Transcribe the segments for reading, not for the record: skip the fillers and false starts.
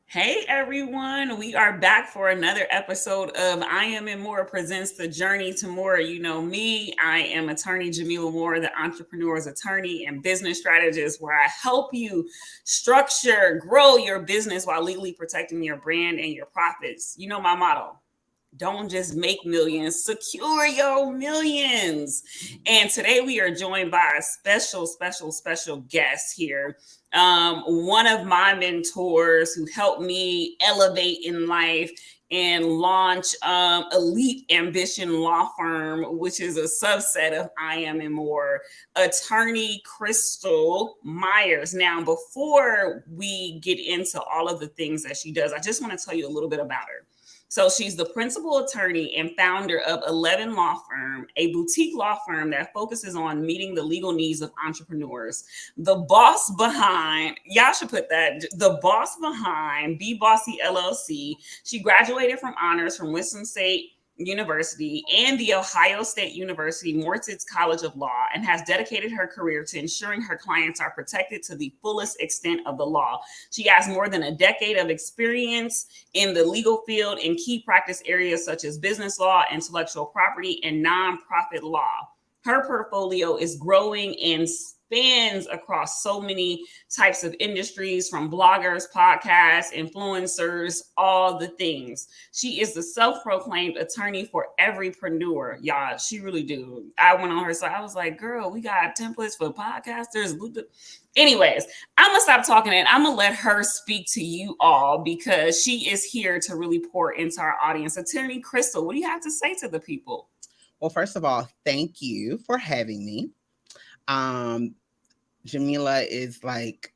Hey everyone, we are back for another episode of I Am and More presents the Journey to More. You know me, I am attorney Jamila Moore, the entrepreneur's attorney and business strategist, where I help you structure, grow your business while legally protecting your brand and your profits. You know my motto. Don't just make millions, secure your millions. And today we are joined by a special guest here. One of my mentors who helped me elevate in life and launch Elite Ambition Law Firm, which is a subset of I Am and More, attorney Crystal Myers. Now, before we get into all of the things that she does, I just want to tell you a little bit about her. So she's the principal attorney and founder of 11 Law Firm, a boutique law firm that focuses on meeting the legal needs of entrepreneurs. The boss behind, y'all should put that, the boss behind Be Bossy LLC. She graduated from honors from Winston State University and the Ohio State University Moritz College of Law, and has dedicated her career to ensuring her clients are protected to the fullest extent of the law. She has more than a decade of experience in the legal field in key practice areas such as business law, intellectual property, and nonprofit law. Her portfolio is growing and spans across so many types of industries, from bloggers, podcasts, influencers, all the things. She is the self-proclaimed attorney for everypreneur. Y'all, she really do. I went on her side. I was like, girl, we got templates for podcasters. Anyways, I'm going to stop talking and I'm going to let her speak to you all because she is here to really pour into our audience. Attorney Crystal, what do you have to say to the people? Well, first of all, thank you for having me. Jamila is like,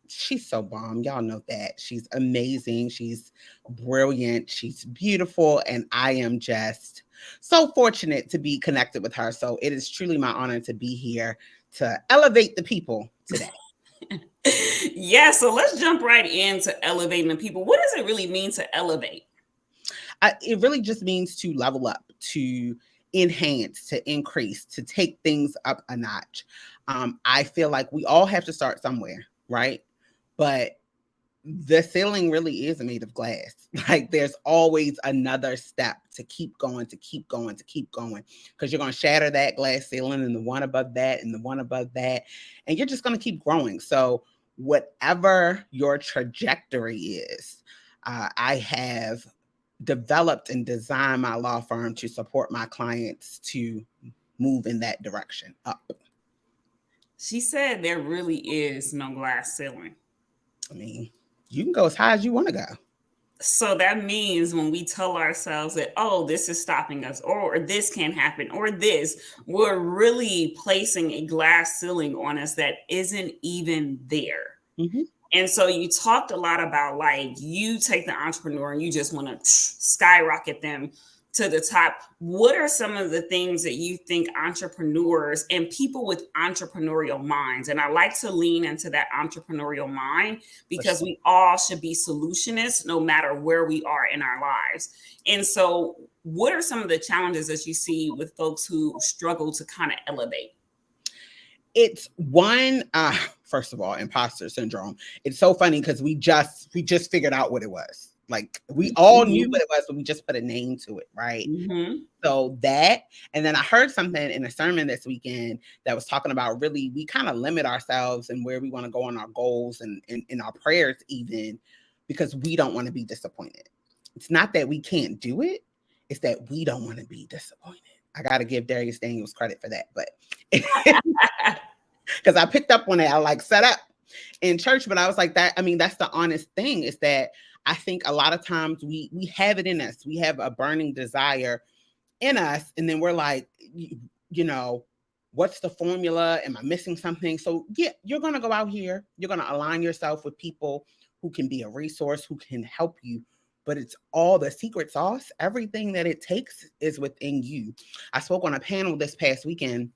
she's so bomb. Y'all know that. She's amazing. She's brilliant. She's beautiful. And I am just so fortunate to be connected with her. So it is truly my honor to be here to elevate the people today. Yeah, so let's jump right into elevating the people. What does it really mean to elevate? It really just means to level up, to enhance, to increase, to take things up a notch. I feel like we all have to start somewhere, right? But the ceiling really is made of glass. Like there's always another step to keep going, to keep going, to keep going. Because you're going to shatter that glass ceiling and the one above that and the one above that. And you're just going to keep growing. So whatever your trajectory is, I have developed and designed my law firm to support my clients to move in that direction up. She said there really is no glass ceiling. I mean, you can go as high as you want to go. So that means when we tell ourselves that, oh, this is stopping us, or this can't happen, or this, we're really placing a glass ceiling on us that isn't even there. Mm-hmm. And so you talked a lot about like you take the entrepreneur and you just want to skyrocket them to the top. What are some of the things that you think entrepreneurs and people with entrepreneurial minds, and I like to lean into that entrepreneurial mind because we all should be solutionists no matter where we are in our lives. And so what are some of the challenges that you see with folks who struggle to kind of elevate? It's one, first of all, imposter syndrome. It's so funny because we just figured out what it was. Like we all knew what it was, but we just put a name to it, right? Mm-hmm. So that, and then I heard something in a sermon this weekend that was talking about really, we kind of limit ourselves and where we want to go on our goals and in our prayers even, because we don't want to be disappointed. It's not that we can't do it. It's that we don't want to be disappointed. I got to give Darius Daniels credit for that, but because I picked up on it, I like set up in church, but I was like that. I mean, that's the honest thing is that I think a lot of times we have it in us. We have a burning desire in us. And then we're like, you know, what's the formula? Am I missing something? So yeah, you're going to go out here. You're going to align yourself with people who can be a resource, who can help you. But it's all the secret sauce. Everything that it takes is within you. I spoke on a panel this past weekend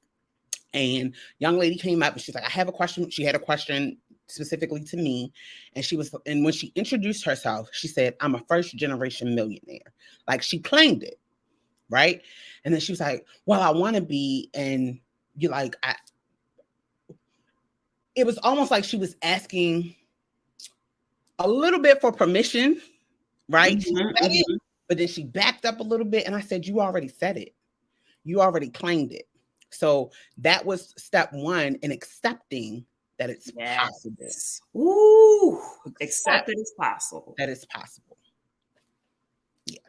and young lady came up and she's like, I have a question. She had a question specifically to me. And when she introduced herself, she said, I'm a first generation millionaire. Like she claimed it. Right. And then she was like, well, I want to be. And you're like, it was almost like she was asking a little bit for permission, right? She Mm-hmm, said it, mm-hmm. but then she backed up a little bit. And I said, you already said it. You already claimed it. So that was step one in accepting that it's possible. Yes. Ooh, Accept accept it as possible. that it's possible. Yeah.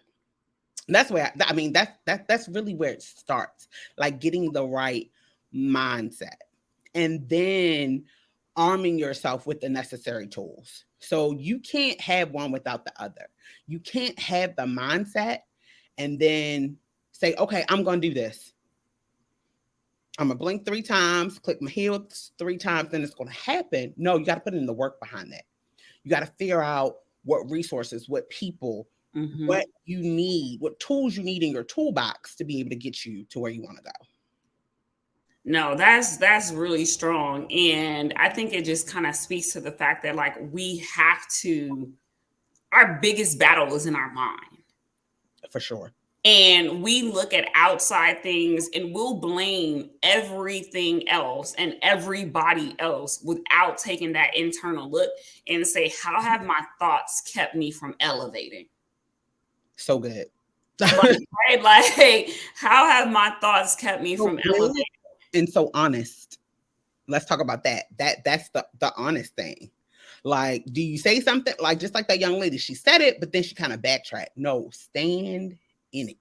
And that's where I mean that's really where it starts. Like getting the right mindset. And then arming yourself with the necessary tools. So you can't have one without the other. You can't have the mindset and then say, okay, I'm going to do this. I'm going to blink 3 times, click my heels 3 times, then it's going to happen. No, you got to put in the work behind that. You got to figure out what resources, what people, Mm-hmm. what you need, what tools you need in your toolbox to be able to get you to where you want to go. No, that's really strong. And I think it just kind of speaks to the fact that like we have to, our biggest battle is in our mind. For sure. And we look at outside things and we'll blame everything else and everybody else without taking that internal look and say, how have my thoughts kept me from elevating? So good. Right? Like, how have my thoughts kept me So from good elevating? and so honest. Let's talk about that. That's the honest thing. Like, do you say something like just like that young lady? She said it, but then she kind of backtracked. No, stand in it.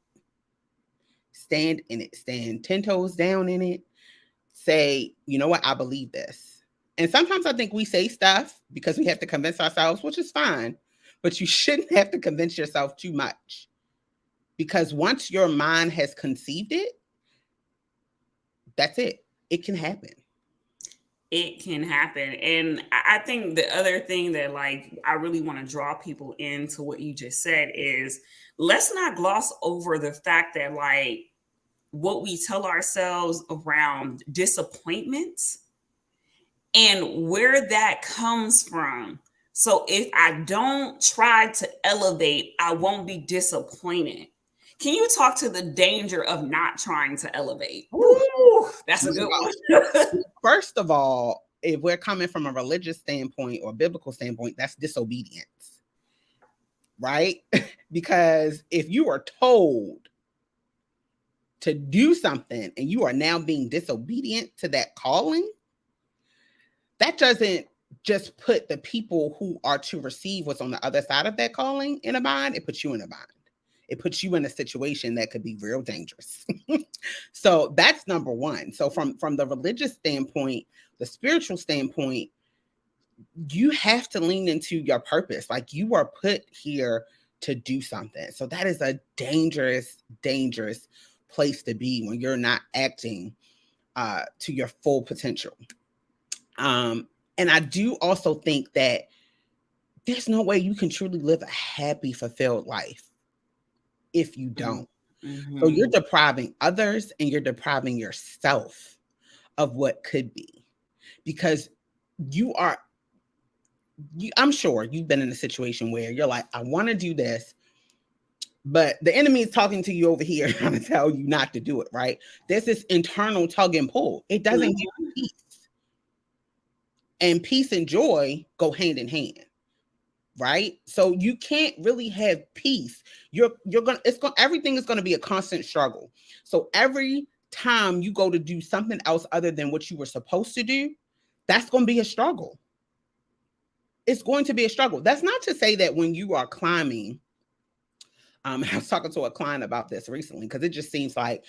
Stand in it. Stand 10 toes down in it. Say, you know what? I believe this. And sometimes I think we say stuff because we have to convince ourselves, which is fine. But you shouldn't have to convince yourself too much. Because once your mind has conceived it, that's it. It can happen. It can happen. And I think the other thing that like I really want to draw people into what you just said is let's not gloss over the fact that like what we tell ourselves around disappointments and where that comes from. So if I don't try to elevate, I won't be disappointed. Can you talk to the danger of not trying to elevate? Ooh, that's a good one. First of all, if we're coming from a religious standpoint or biblical standpoint, that's disobedience, right? Because if you are told to do something and you are now being disobedient to that calling, that doesn't just put the people who are to receive what's on the other side of that calling in a bind, it puts you in a bind. It puts you in a situation that could be real dangerous. So that's number one. So from the religious standpoint, the spiritual standpoint, you have to lean into your purpose. Like you are put here to do something. So that is a dangerous, dangerous place to be when you're not acting to your full potential. And I do also think that there's no way you can truly live a happy, fulfilled life if you don't. Mm-hmm. So you're depriving others and you're depriving yourself of what could be because I'm sure you've been in a situation where you're like, I want to do this, but the enemy is talking to you over here trying to tell you not to do it, right? There's this internal tug and pull. It doesn't give you peace. And peace and joy go hand in hand. Right? So you can't really have peace. Everything is gonna be a constant struggle. So every time you go to do something else other than what you were supposed to do, that's gonna be a struggle. It's going to be a struggle. That's not to say that when you are climbing, I was talking to a client about this recently because it just seems like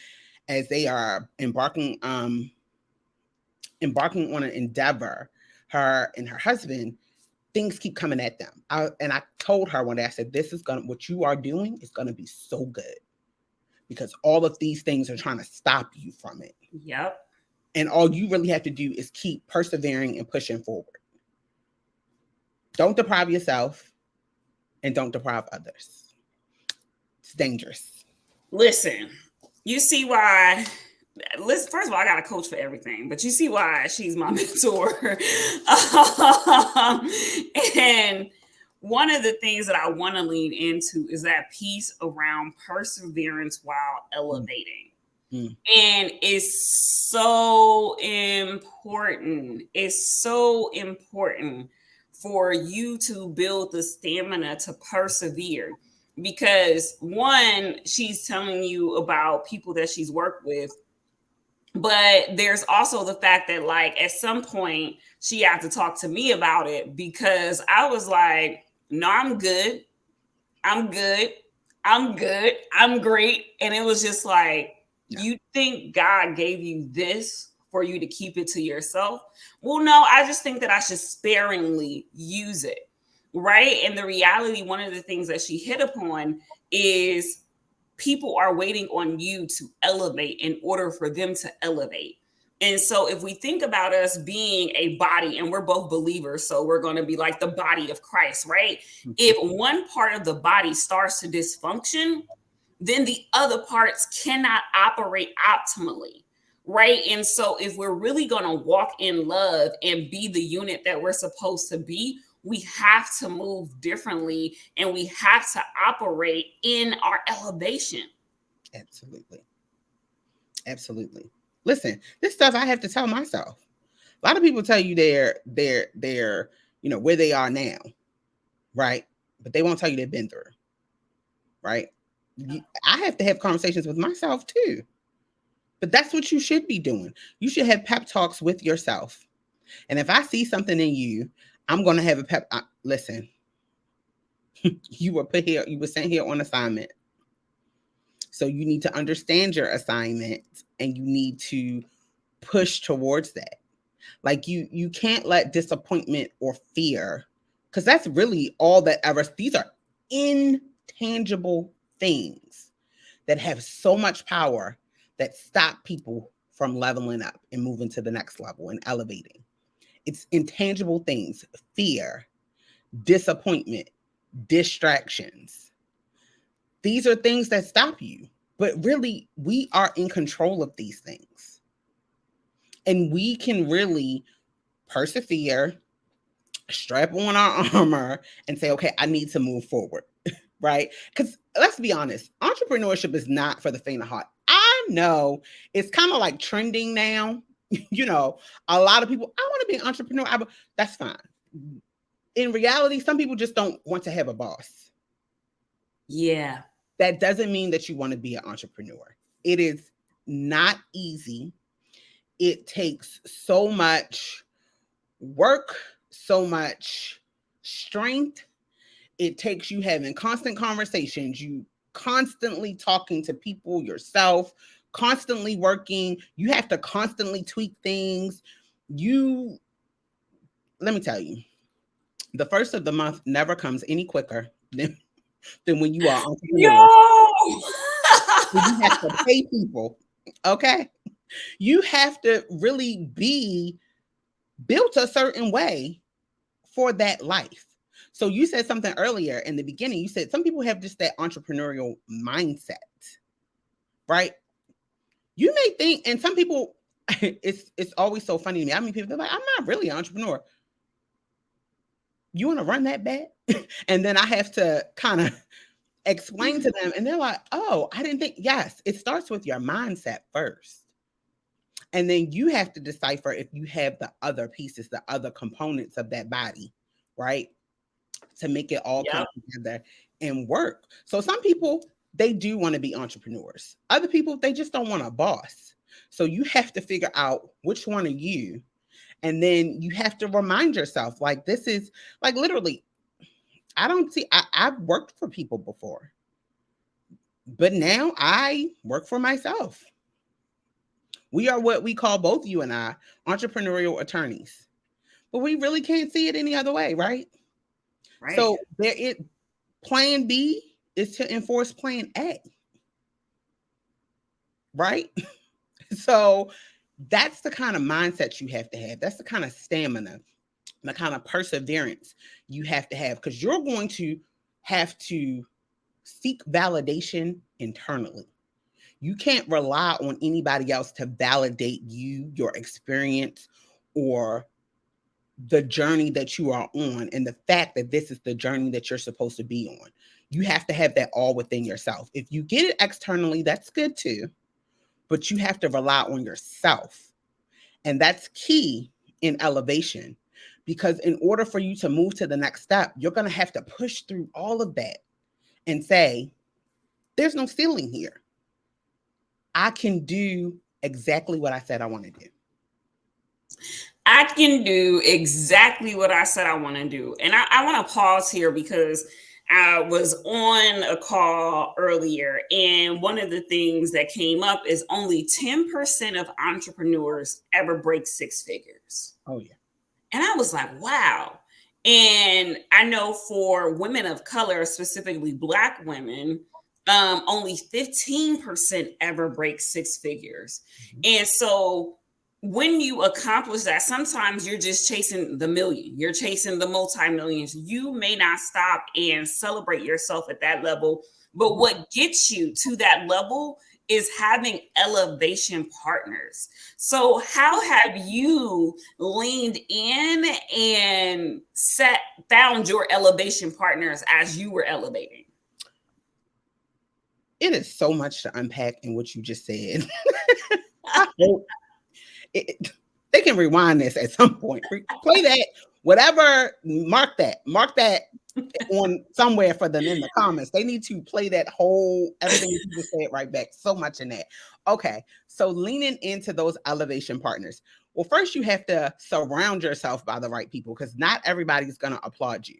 as they are embarking on an endeavor, her and her husband, things keep coming at them. I told her one day, I said, what you are doing is going to be so good because all of these things are trying to stop you from it. Yep. And all you really have to do is keep persevering and pushing forward. Don't deprive yourself and don't deprive others. It's dangerous. Listen, you see why. Listen, first of all, I got a coach for everything, but you see why she's my mentor. And one of the things that I want to lean into is that piece around perseverance while elevating. Mm. And it's so important. It's so important for you to build the stamina to persevere. Because one, she's telling you about people that she's worked with, but there's also the fact that, like, at some point she had to talk to me about it, because I was like, no, I'm good. I'm good. I'm good. I'm great. And it was just like, No. you think God gave you this for you to keep it to yourself? Well, no, I just think that I should sparingly use it. Right. And the reality, one of the things that she hit upon is people are waiting on you to elevate in order for them to elevate. And so, if we think about us being a body, and we're both believers, so we're going to be like the body of Christ, right? If one part of the body starts to dysfunction, then the other parts cannot operate optimally, right? And so, if we're really going to walk in love and be the unit that we're supposed to be, we have to move differently, and we have to operate in our elevation. Absolutely. Absolutely. Listen, this stuff I have to tell myself. A lot of people tell you they're where they are now, right? But they won't tell you they've been through, right? I have to have conversations with myself too. But that's what you should be doing. You should have pep talks with yourself. And if I see something in you, I'm going to have a pep. Listen, you were put here, you were sent here on assignment. So you need to understand your assignment, and you need to push towards that. Like you can't let disappointment or fear, because that's really all that ever, these are intangible things that have so much power that stop people from leveling up and moving to the next level and elevating. It's intangible things: fear, disappointment, distractions. These are things that stop you. But really, we are in control of these things. And we can really persevere, strap on our armor, and say, okay, I need to move forward, right? Because let's be honest, entrepreneurship is not for the faint of heart. I know it's kind of like trending now. A lot of people, I want to be an entrepreneur. That's fine. In reality, some people just don't want to have a boss. Yeah. That doesn't mean that you want to be an entrepreneur. It is not easy. It takes so much work, so much strength. It takes you having constant conversations, you constantly talking to people yourself, constantly working. You have to constantly tweak things. Let me tell you, the first of the month never comes any quicker than when you are entrepreneur. Yo! You have to pay people. Okay. You have to really be built a certain way for that life. So you said something earlier in the beginning. You said some people have just that entrepreneurial mindset, right? You may think, and some people, it's always so funny to me. I mean, people are like, I'm not really an entrepreneur. You want to run that bad? And then I have to kind of explain to them, and they're like, oh, I didn't think. Yes, it starts with your mindset first. And then you have to decipher if you have the other pieces, the other components of that body, right? To make it all come together and work. So some people, they do want to be entrepreneurs. Other people, they just don't want a boss. So you have to figure out which one are you. And then you have to remind yourself, like, this is like literally, I've worked for people before, but now I work for myself. We are what we call, both you and I, entrepreneurial attorneys. But we really can't see it any other way, right? Right. So plan B is to enforce plan A. Right? So that's the kind of mindset you have to have. That's the kind of stamina, the kind of perseverance you have to have, because you're going to have to seek validation internally. You can't rely on anybody else to validate you, your experience, or the journey that you are on, and the fact that this is the journey that you're supposed to be on. You have to have that all within yourself. If you get it externally, that's good too, but you have to rely on yourself. And that's key in elevation, Because in order for you to move to the next step, you're going to have to push through all of that and say, there's no ceiling here. I can do exactly what I said I want to do. I can do exactly what I said I want to do. And I want to pause here because I was on a call earlier, and one of the things that came up is only 10% of entrepreneurs ever break six figures. Oh, yeah. And I was like, wow. And I know for women of color, specifically Black women, only 15% ever break six figures. Mm-hmm. And so when you accomplish that, sometimes you're just chasing the million, you're chasing the multi-millions. You may not stop and celebrate yourself at that level. But what gets you to that level is having elevation partners. So how have you leaned in and found your elevation partners as you were elevating? It is so much to unpack in what you just said. I hope they can rewind this at some point. Play that, whatever, mark that on somewhere for them in the comments. They need to play that whole, everything you just said right back. So much in that. Okay, so leaning into those elevation partners. Well, first you have to surround yourself by the right people, because not everybody's going to applaud you.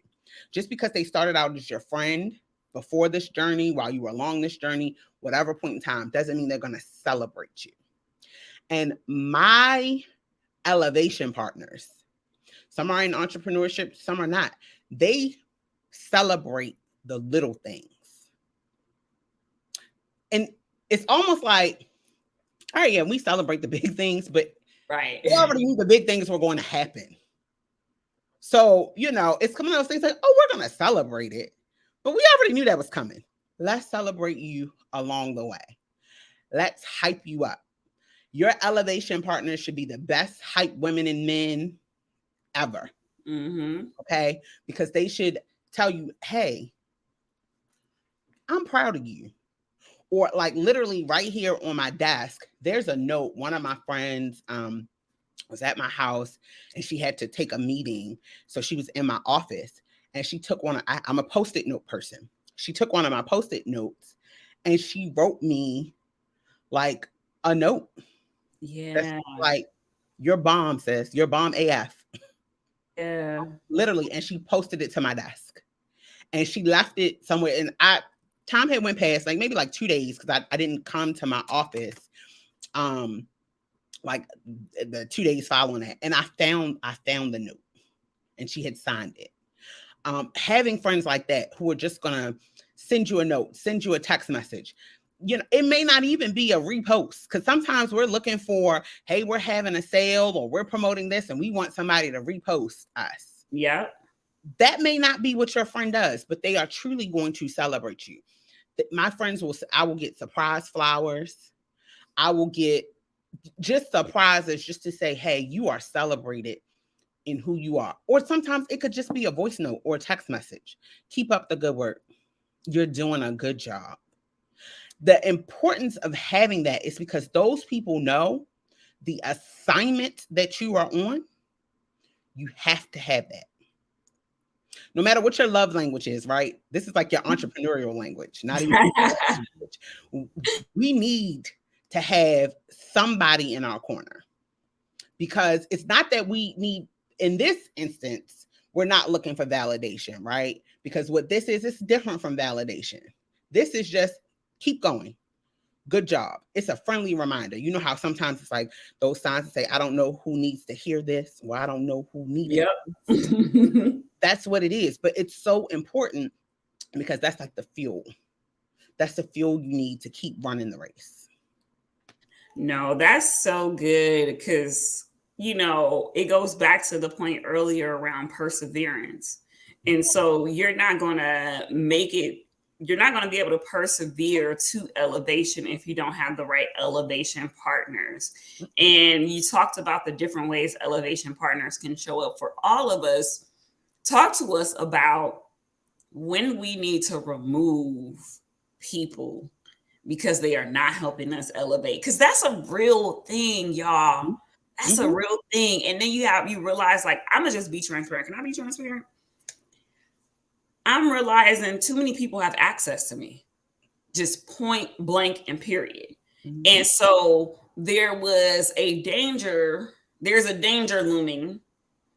Just because they started out as your friend before this journey, while you were along this journey, whatever point in time, doesn't mean they're going to celebrate you. And my elevation partners, some are in entrepreneurship, some are not. They celebrate the little things. And it's almost like, all right, yeah, we celebrate the big things, but right, we already knew the big things were going to happen. So, it's coming out of things like, oh, we're going to celebrate it. But we already knew that was coming. Let's celebrate you along the way. Let's hype you up. Your elevation partners should be the best hype women and men ever. Mm-hmm. Okay? Because they should tell you, hey, I'm proud of you. Or like literally right here on my desk, there's a note. One of my friends was at my house and she had to take a meeting. So she was in my office and she took I'm a Post-it note person. She took one of my Post-it notes and she wrote me like a note. Yeah. That's like, your bomb, sis. Your bomb AF. Yeah. Literally. And she posted it to my desk. And she left it somewhere. And time had went past, like maybe like 2 days, because I didn't come to my office like the 2 days following that. And I found the note. And she had signed it. Having friends like that who are just gonna send you a note, send you a text message. It may not even be a repost, because sometimes we're looking for, hey, we're having a sale or we're promoting this and we want somebody to repost us. Yeah. That may not be what your friend does, but they are truly going to celebrate you. My friends I will get surprise flowers. I will get just surprises just to say, hey, you are celebrated in who you are. Or sometimes it could just be a voice note or a text message. Keep up the good work. You're doing a good job. The importance of having that is because those people know the assignment that you are on. You have to have that. No matter what your love language is, right? This is like your entrepreneurial language, not even language. We need to have somebody in our corner, because it's not that we need, in this instance, we're not looking for validation, right? Because what this is, it's different from validation. This is just keep going. Good job. It's a friendly reminder. You know how sometimes it's like those signs that say, I don't know who needs to hear this. Well, I don't know who needed it. That's what it is. But it's so important because that's like the fuel. That's the fuel you need to keep running the race. No, that's so good, because, it goes back to the point earlier around perseverance. And so you're not going to be able to persevere to elevation if you don't have the right elevation partners. And you talked about the different ways elevation partners can show up for all of us. Talk to us about when we need to remove people because they are not helping us elevate. Because that's a real thing, y'all. That's a real thing. And then you realize, like, I'm gonna just be transparent. Can I be transparent? I'm realizing too many people have access to me, just point blank and period. And so there's a danger looming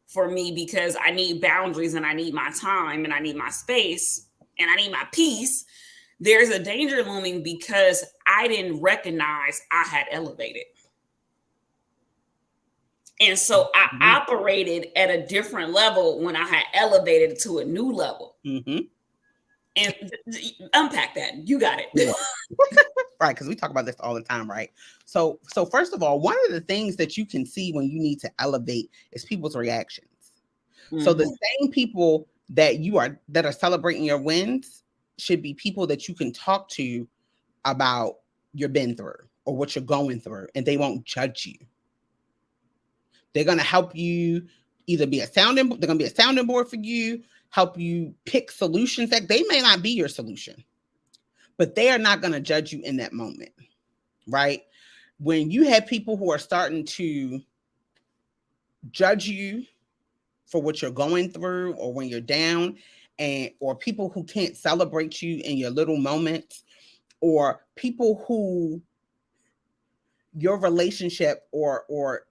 for me because I need boundaries and I need my time and I need my space and I need my peace. There's a danger looming because I didn't recognize I had elevated. And so I operated at a different level when I had elevated to a new level. And unpack that. You got it. Yeah. Right, because we talk about this all the time, right? So first of all, one of the things that you can see when you need to elevate is people's reactions. So the same people that are celebrating your wins should be people that you can talk to about your been through or what you're going through, and they won't judge you. They're going to help you either be they're going to be a sounding board for you, help you pick solutions that they may not be your solution, but they are not going to judge you in that moment, right? When you have people who are starting to judge you for what you're going through or when you're down, or people who can't celebrate you in your little moments, or people who your relationship or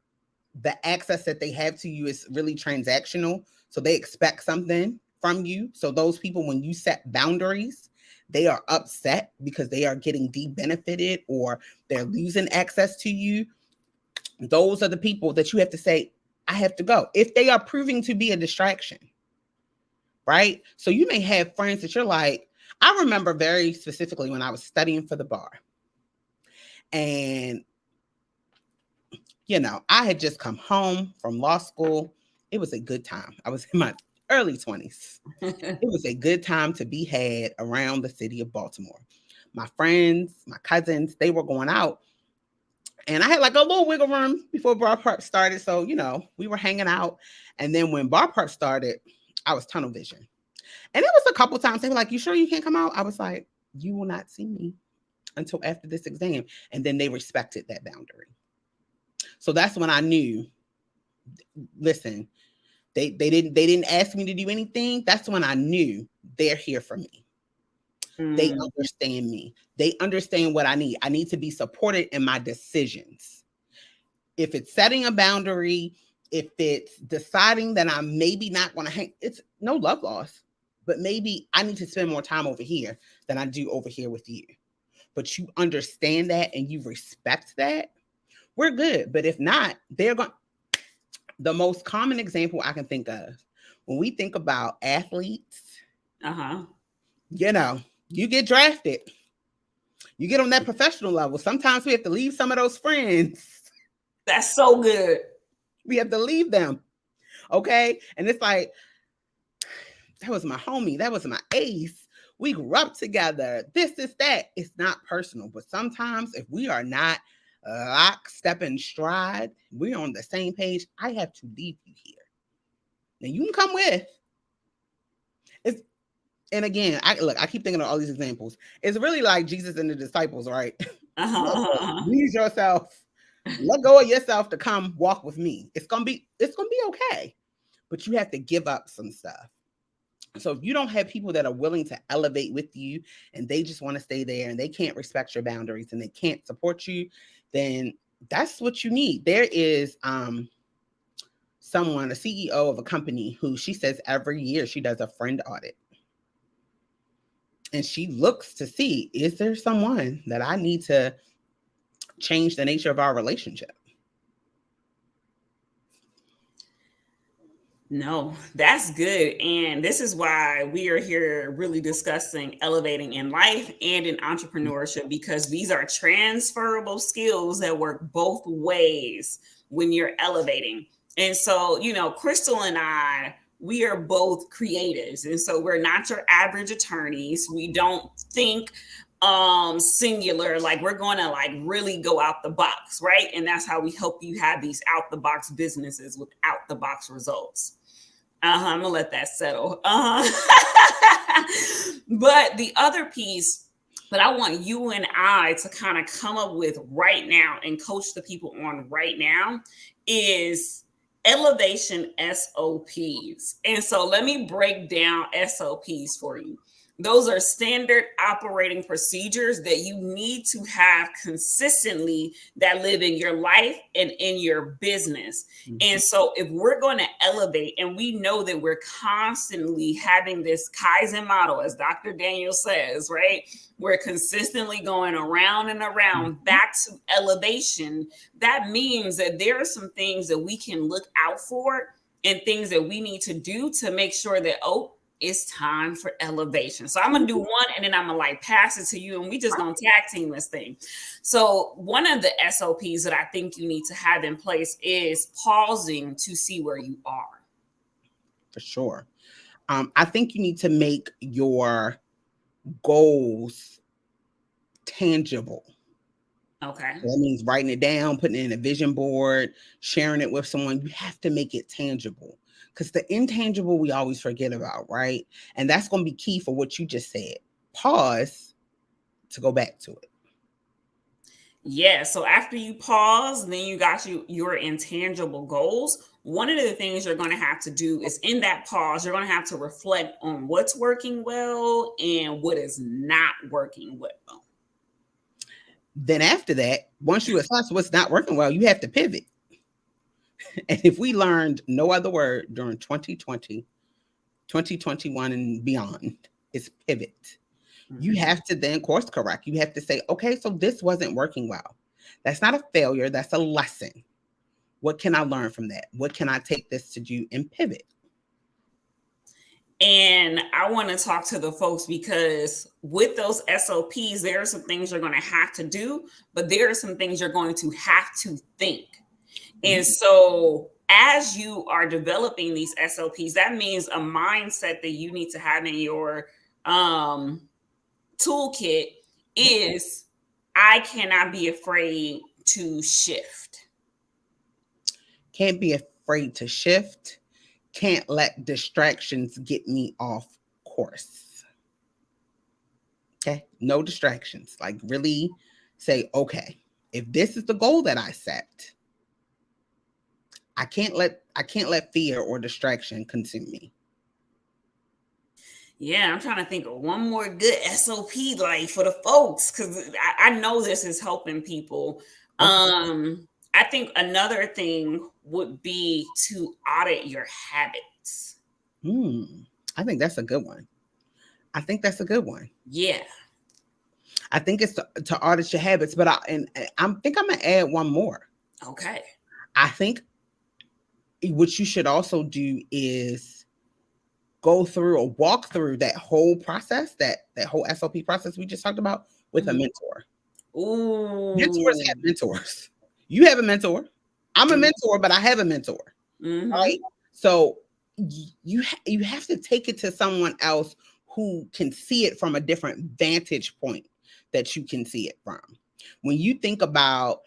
the access that they have to you is really transactional. So they expect something from you. So those people, when you set boundaries, they are upset because they are getting de-benefited or they're losing access to you. Those are the people that you have to say, I have to go. If they are proving to be a distraction, right? So you may have friends that you're like, I remember very specifically when I was studying for the bar. And I had just come home from law school. It was a good time. I was in my early 20s. It was a good time to be had around the city of Baltimore. My friends, my cousins, they were going out. And I had like a little wiggle room before bar prep started. So, we were hanging out. And then when bar prep started, I was tunnel vision. And it was a couple times they were like, you sure you can't come out? I was like, you will not see me until after this exam. And then they respected that boundary. So that's when I knew, listen, they didn't ask me to do anything. That's when I knew they're here for me. They understand me. They understand what I need. I need to be supported in my decisions. If it's setting a boundary, if it's deciding that I'm maybe not going to hang, it's no love loss, but maybe I need to spend more time over here than I do over here with you. But you understand that and you respect that, we're good. But if not, the most common example I can think of when we think about athletes, you get drafted, you get on that professional level. Sometimes we have to leave some of those friends. That's so good. We have to leave them. Okay. And it's like, that was my homie. That was my ace. We grew up together. This is that. It's not personal. But sometimes if we are not lockstep and stride, we're on the same page, I have to leave you here. Now you can come with. And again, I keep thinking of all these examples. It's really like Jesus and the disciples, right? Lose yourself, let go of yourself to come walk with me. It's gonna be okay, but you have to give up some stuff. So if you don't have people that are willing to elevate with you and they just want to stay there and they can't respect your boundaries and they can't support you, then that's what you need. There is someone, a CEO of a company, who she says every year she does a friend audit. And she looks to see, is there someone that I need to change the nature of our relationship? No, that's good. And this is why we are here really discussing elevating in life and in entrepreneurship, because these are transferable skills that work both ways when you're elevating. And so, Crystal and I, we are both creatives. And so we're not your average attorneys. We don't think singular, like we're going to like really go out the box, right? And that's how we help you have these out the box businesses with out the box results. I'm gonna let that settle. But the other piece that I want you and I to kind of come up with right now and coach the people on right now is elevation SOPs. And so let me break down SOPs for you. Those are standard operating procedures that you need to have consistently that live in your life and in your business. Mm-hmm. And so if we're going to elevate, and we know that we're constantly having this Kaizen model, as Dr. Daniel says, right? We're consistently going around and around back to elevation. That means that there are some things that we can look out for and things that we need to do to make sure that, it's time for elevation. So I'm going to do one and then I'm going to like pass it to you and we just going to tag team this thing. So one of the SOPs that I think you need to have in place is pausing to see where you are. For sure. I think you need to make your goals tangible. Okay. That means writing it down, putting it in a vision board, sharing it with someone. You have to make it tangible. Because the intangible we always forget about, right? And that's going to be key for what you just said. Pause to go back to it. Yeah. So after you pause, then you got your intangible goals. One of the things you're going to have to do is in that pause, you're going to have to reflect on what's working well and what is not working well. Then after that, once you assess what's not working well, you have to pivot. And if we learned no other word during 2020, 2021 and beyond, it's pivot. Mm-hmm. You have to then course correct. You have to say, okay, so this wasn't working well. That's not a failure. That's a lesson. What can I learn from that? What can I take this to do and pivot? And I want to talk to the folks because with those SOPs, there are some things you're going to have to do, but there are some things you're going to have to think. And so as you are developing these SOPs, that means a mindset that you need to have in your toolkit is I cannot be afraid to shift. Can't be afraid to shift. Can't let distractions get me off course. Okay. No distractions. Like really say, okay, if this is the goal that I set, I can't let fear or distraction consume me. Yeah, I'm trying to think of one more good SOP like for the folks because I know this is helping people. Okay. I think another thing would be to audit your habits. I think that's a good one. Yeah. I think it's to audit your habits, but I think I'm gonna add one more. Okay. I think what you should also do is go through or walk through that whole process, that whole SOP process we just talked about with a mentor. Ooh. Mentors have mentors. You have a mentor. I'm a mentor, but I have a mentor. Right? So you have to take it to someone else who can see it from a different vantage point that you can see it from. When you think about,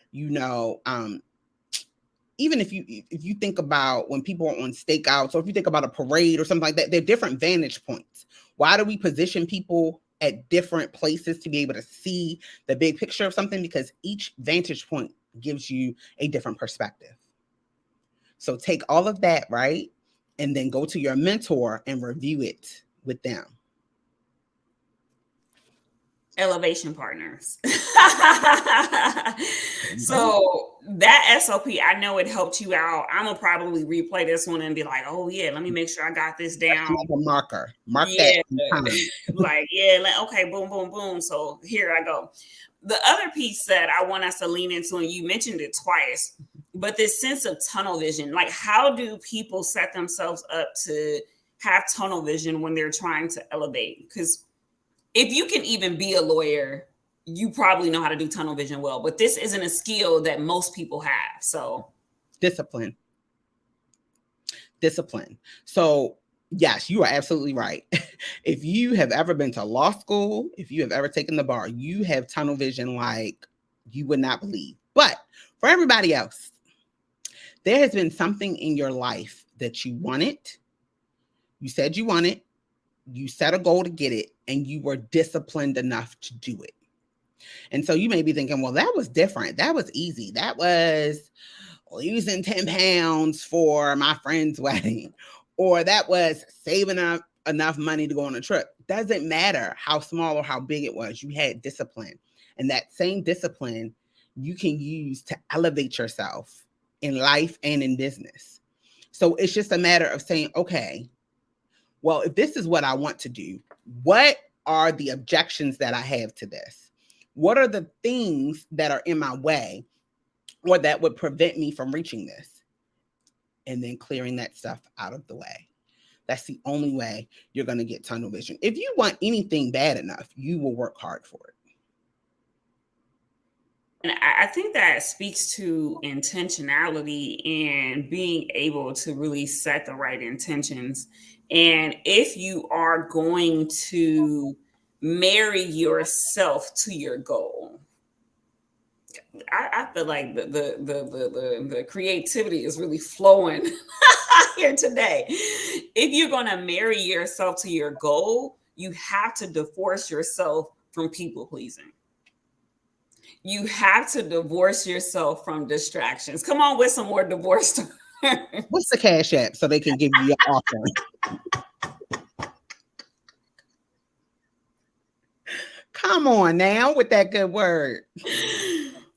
even if you think about when people are on stakeouts, or if you think about a parade or something like that, they're different vantage points. Why do we position people at different places to be able to see the big picture of something? Because each vantage point gives you a different perspective. So take all of that, right? And then go to your mentor and review it with them. Elevation partners. So that SOP, I know it helped you out. I'm gonna probably replay this one and be like, oh yeah, let me make sure I got this down. Like a marker. Mark that. Like, okay, boom, boom, boom. So here I go. The other piece that I want us to lean into, and you mentioned it twice, but this sense of tunnel vision, like how do people set themselves up to have tunnel vision when they're trying to elevate? Because if you can even be a lawyer, you probably know how to do tunnel vision well, but this isn't a skill that most people have. So discipline. So yes, you are absolutely right. If you have ever been to law school, if you have ever taken the bar, you have tunnel vision like you would not believe. But for everybody else, there has been something in your life that you wanted. You said you want it. You set a goal to get it, and you were disciplined enough to do it. And so you may be thinking, well, that was different. That was easy. That was, losing 10 pounds for my friend's wedding, or that was saving up enough money to go on a trip. Doesn't matter how small or how big it was, you had discipline. And that same discipline you can use to elevate yourself in life and in business. So it's just a matter of saying, okay, well, if this is what I want to do, what are the objections that I have to this? What are the things that are in my way or that would prevent me from reaching this? And then clearing that stuff out of the way. That's the only way you're going to get tunnel vision. If you want anything bad enough, you will work hard for it. And I think that speaks to intentionality and being able to really set the right intentions. And if you are going to marry yourself to your goal, I feel like the creativity is really flowing here today. If you're going to marry yourself to your goal, you have to divorce yourself from people pleasing. You have to divorce yourself from distractions. Come on with some more divorce. What's the Cash App so they can give you your offering? Come on now with that good word.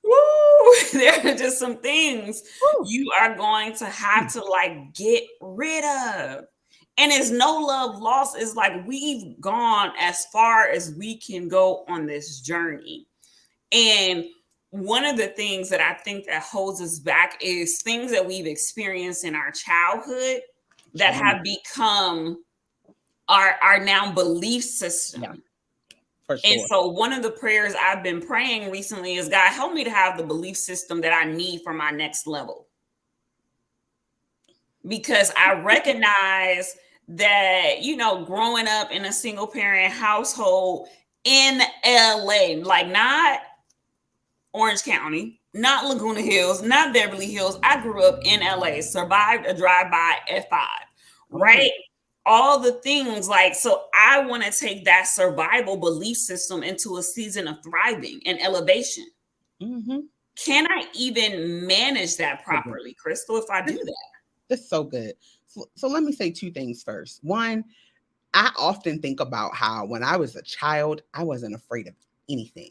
Woo! There are just some things you are going to have to like get rid of. And it's no love lost. It's like we've gone as far as we can go on this journey. And one of the things that I think that holds us back is things that we've experienced in our childhood that have become our now belief system. Yeah, for sure. And so one of the prayers I've been praying recently is, God, help me to have the belief system that I need for my next level. Because I recognize that, you know, growing up in a single parent household in LA, like not Orange County, not Laguna Hills, not Beverly Hills. I grew up in LA, survived a drive-by at 5, right? All the things like, so I want to take that survival belief system into a season of thriving and elevation. Mm-hmm. Can I even manage that properly, Crystal, if I do that? That's so good. So let me say 2 things first. One, I often think about how when I was a child, I wasn't afraid of anything.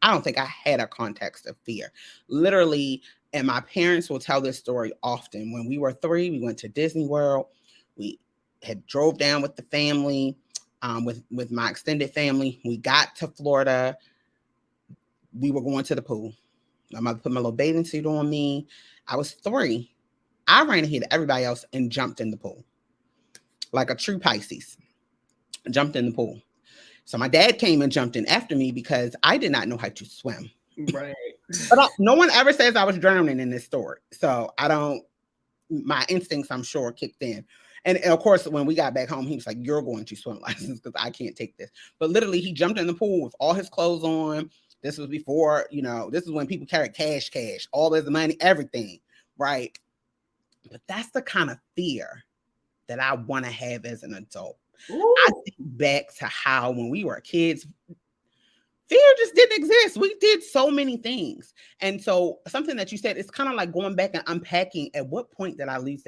I don't think I had a context of fear. Literally, and my parents will tell this story often. When we were 3, we went to Disney World. We had drove down with the family, with my extended family. We got to Florida. We were going to the pool. My mother put my little bathing suit on me. I was 3. I ran ahead of everybody else and jumped in the pool. Like a true Pisces. Jumped in the pool. So my dad came and jumped in after me because I did not know how to swim. Right. But no one ever says I was drowning in this story. So my instincts, I'm sure, kicked in. And of course, when we got back home, he was like, you're going to swim lessons because I can't take this. But literally, he jumped in the pool with all his clothes on. This was before, this is when people carried cash, all this money, everything, right? But that's the kind of fear that I want to have as an adult. Ooh. I think back to how when we were kids, fear just didn't exist. We did so many things. And so something that you said, it's kind of like going back and unpacking, at what point did I lose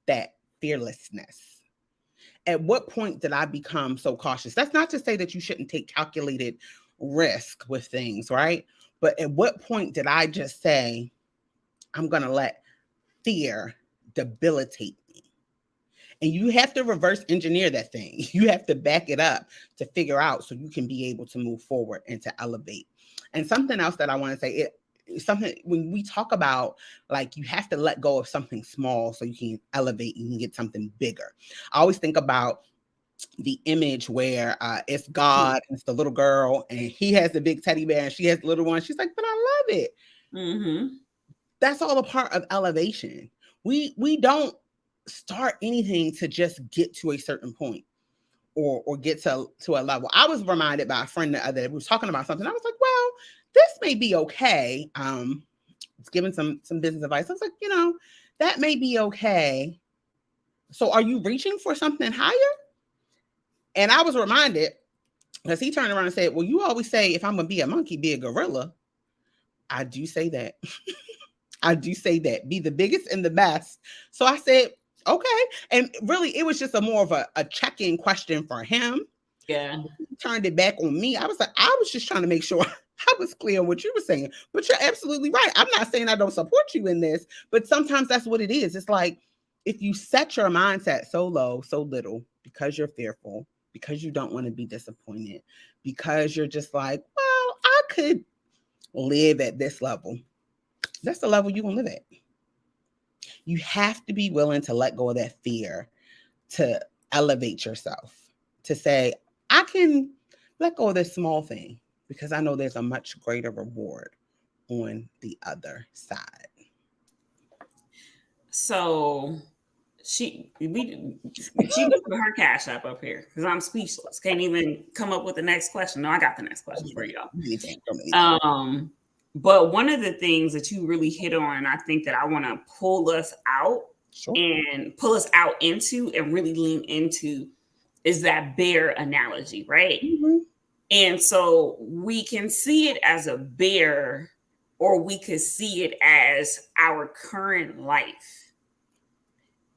that fearlessness? At what point did I become so cautious? That's not to say that you shouldn't take calculated risk with things, right? But at what point did I just say, I'm going to let fear debilitate me? And you have to reverse engineer that thing. You have to back it up to figure out so you can be able to move forward and to elevate. And something else that I want to say, something when we talk about like you have to let go of something small so you can elevate, you can get something bigger. I always think about the image where it's God, and it's the little girl, and he has the big teddy bear and she has the little one. She's like, but I love it. Mm-hmm. That's all a part of elevation. We don't start anything to just get to a certain point or get to a level. I was reminded by a friend the other day, we was talking about something. I was like, well, this may be okay. It's giving some business advice. I was like, that may be okay. So are you reaching for something higher? And I was reminded, because he turned around and said, well, you always say, if I'm going to be a monkey, be a gorilla. I do say that. I do say that. Be the biggest and the best. So I said, okay. And really, it was just a more of a check-in question for him. Yeah. He turned it back on me. I was like, I was just trying to make sure I was clear on what you were saying. But you're absolutely right. I'm not saying I don't support you in this, but sometimes that's what it is. It's like if you set your mindset so low, so little, because you're fearful, because you don't want to be disappointed, because you're just like, well, I could live at this level. That's the level you're going to live at. You have to be willing to let go of that fear to elevate yourself, to say, I can let go of this small thing because I know there's a much greater reward on the other side. So she can put her cash up here because I'm speechless. Can't even come up with the next question. No, I got the next question for y'all. But one of the things that you really hit on, I think that I want to pull us out and pull us out into and really lean into is that bear analogy, right? Mm-hmm. And so we can see it as a bear, or we could see it as our current life.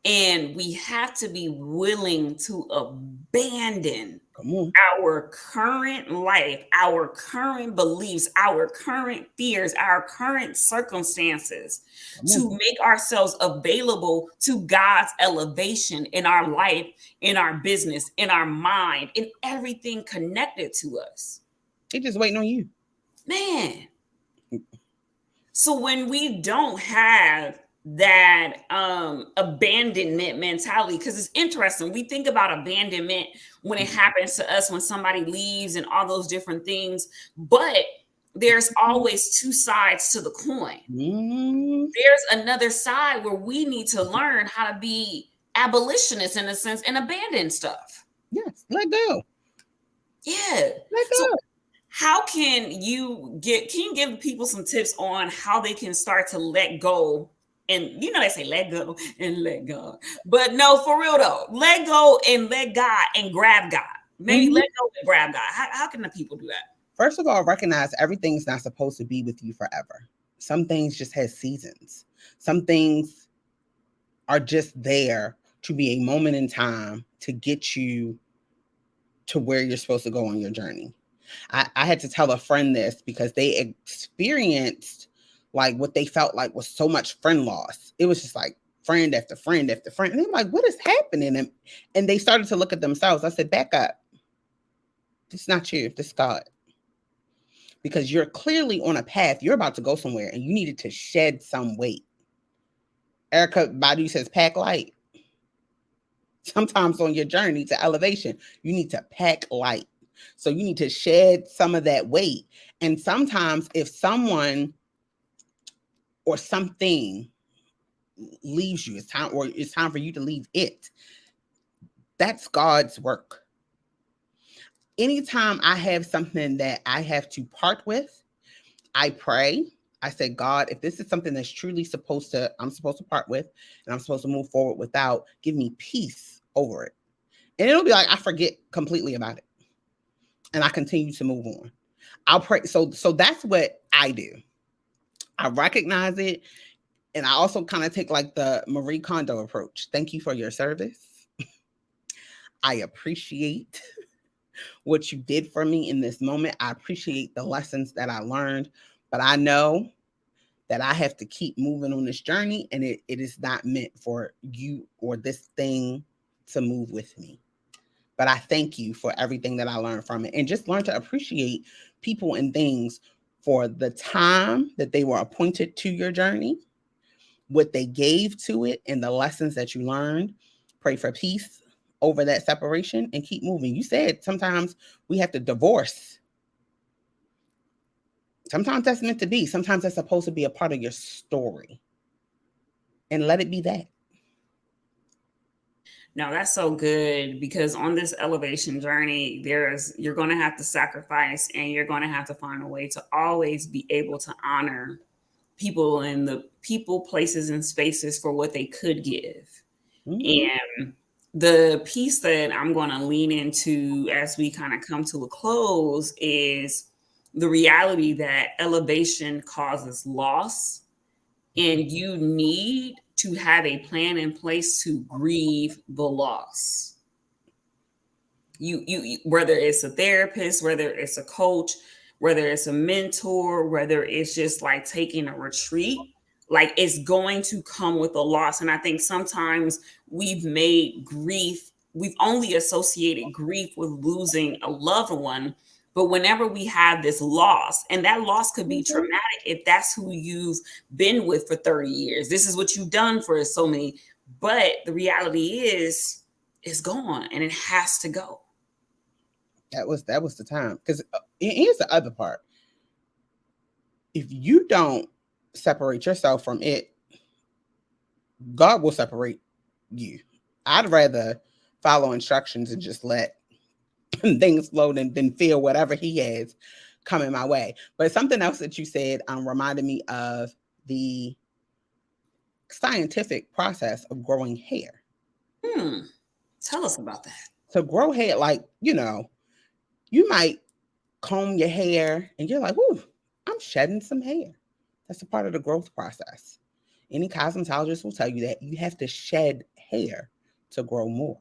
And we have to be willing to abandon our current life, our current beliefs, our current fears, our current circumstances to make ourselves available to God's elevation in our life, in our business, in our mind, in everything connected to us. He's just waiting on you. Man. So when we don't have that abandonment mentality, because it's interesting, we think about abandonment when it happens to us, when somebody leaves and all those different things, but there's always two sides to the coin. There's another side where we need to learn how to be abolitionists in a sense and abandon stuff. Yes, let go. Yeah, let go. So how can you give people some tips on how they can start to let go? And they say let go and let God, but no, for real though, let go and let God and grab God. Maybe let go and grab God. How can the people do that? First of all, recognize everything's not supposed to be with you forever. Some things just have seasons. Some things are just there to be a moment in time to get you to where you're supposed to go on your journey. I had to tell a friend this because they experienced like what they felt like was so much friend loss. It was just like friend after friend after friend. And they're like, what is happening? And they started to look at themselves. I said, back up. This is not you. This is God. Because you're clearly on a path. You're about to go somewhere and you needed to shed some weight. Erykah Badu says, pack light. Sometimes on your journey to elevation, you need to pack light. So you need to shed some of that weight. And sometimes if someone or something leaves you, it's time for you to leave it. That's God's work. Anytime I have something that I have to part with, I pray. I say, God, if this is something that's truly I'm supposed to part with, and I'm supposed to move forward without, give me peace over it. And it'll be like, I forget completely about it. And I continue to move on. I'll pray. So that's what I do. I recognize it. And I also kind of take like the Marie Kondo approach. Thank you for your service. I appreciate what you did for me in this moment. I appreciate the lessons that I learned, but I know that I have to keep moving on this journey, and it is not meant for you or this thing to move with me. But I thank you for everything that I learned from it, and just learn to appreciate people and things for the time that they were appointed to your journey, what they gave to it, and the lessons that you learned. Pray for peace over that separation and keep moving. You said sometimes we have to divorce. Sometimes that's meant to be. Sometimes that's supposed to be a part of your story. And let it be that. No, that's so good, because on this elevation journey, you're going to have to sacrifice, and you're going to have to find a way to always be able to honor people and the people, places, and spaces for what they could give. And the piece that I'm going to lean into as we kind of come to a close is the reality that elevation causes loss, and you need to have a plan in place to grieve the loss. You whether it's a therapist, whether it's a coach, whether it's a mentor, whether it's just like taking a retreat, like it's going to come with a loss. And I think sometimes we've only associated grief with losing a loved one. But whenever we have this loss, and that loss could be Mhm. traumatic if that's who you've been with for 30 years, this is what you've done for so many. But the reality is, it's gone and it has to go. That was the time. Because here's the other part: if you don't separate yourself from it, God will separate you. I'd rather follow instructions and just let things flow than feel whatever He has coming my way. But something else that you said reminded me of the scientific process of growing hair. Hmm. Tell us about that. To grow hair, like, you might comb your hair and you're like, "Ooh, I'm shedding some hair." That's a part of the growth process. Any cosmetologist will tell you that you have to shed hair to grow more.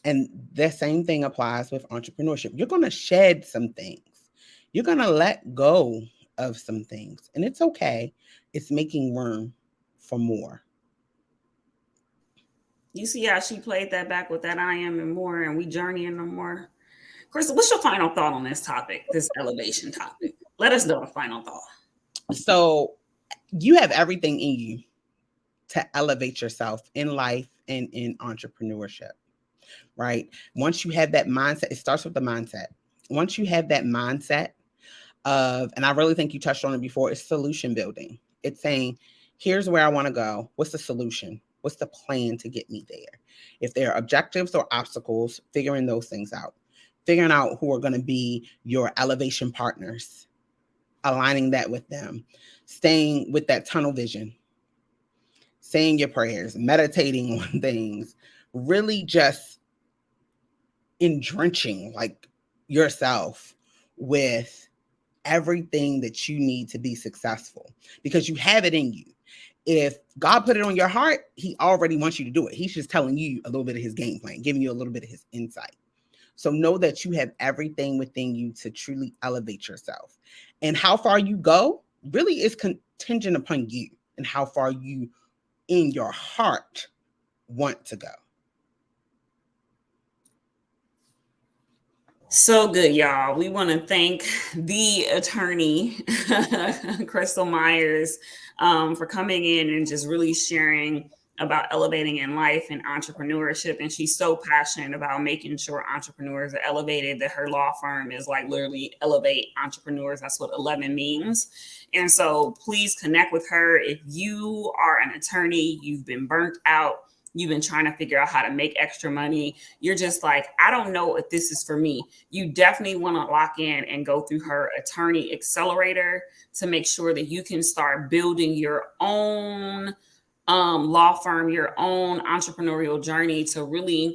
And the same thing applies with entrepreneurship. You're going to shed some things, you're going to let go of some things, and it's okay. It's making room for more. You see how she played that back with that I am and more, and we journeying no more. Crystal, what's your final thought on this topic, this elevation topic? Let us know a final thought. So, you have everything in you to elevate yourself in life and in entrepreneurship, right? Once you have that mindset, it starts with the mindset. Once you have that mindset of, and I really think you touched on it before, it's solution building. It's saying, here's where I want to go. What's the solution? What's the plan to get me there? If there are objectives or obstacles, figuring those things out, figuring out who are going to be your elevation partners, aligning that with them, staying with that tunnel vision, saying your prayers, meditating on things, really just drenching like yourself with everything that you need to be successful, because you have it in you. If God put it on your heart, He already wants you to do it. He's just telling you a little bit of His game plan, giving you a little bit of His insight. So know that you have everything within you to truly elevate yourself. And how far you go really is contingent upon you and how far you in your heart want to go. So good, y'all. We want to thank the attorney, Crystal Myers, for coming in and just really sharing about elevating in life and entrepreneurship. And she's so passionate about making sure entrepreneurs are elevated that her law firm is like literally elevate entrepreneurs. That's what 11 means. And so please connect with her. If you are an attorney, you've been burnt out, you've been trying to figure out how to make extra money, you're just like, I don't know if this is for me, you definitely want to lock in and go through her attorney accelerator to make sure that you can start building your own law firm, your own entrepreneurial journey to really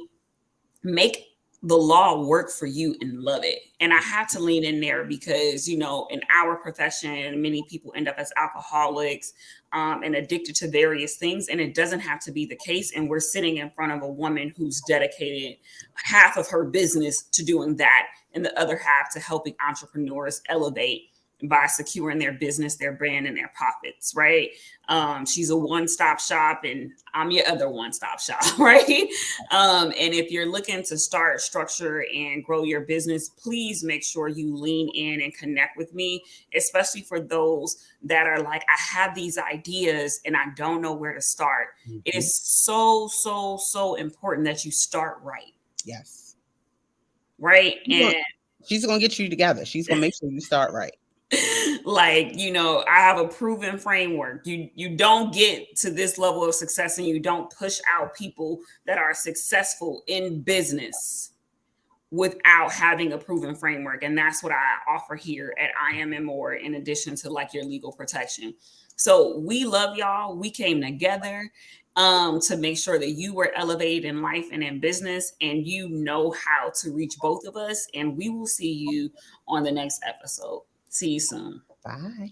make the law work for you and love it. And I had to lean in there because, in our profession, many people end up as alcoholics and addicted to various things. And it doesn't have to be the case. And we're sitting in front of a woman who's dedicated half of her business to doing that and the other half to helping entrepreneurs elevate by securing their business, their brand, and their profits, right? She's a one-stop shop, and I'm your other one-stop shop, right? And if you're looking to start, structure, and grow your business, please make sure you lean in and connect with me, especially for those that are like, I have these ideas and I don't know where to start. Mm-hmm. It is so, so, so important that you start right. Yes. Right. She's going to get you together. She's going to make sure you start right. Like, I have a proven framework. You don't get to this level of success and you don't push out people that are successful in business without having a proven framework. And that's what I offer here at I Am and More, in addition to like your legal protection. So we love y'all. We came together to make sure that you were elevated in life and in business, and you know how to reach both of us. And we will see you on the next episode. See you soon. Bye.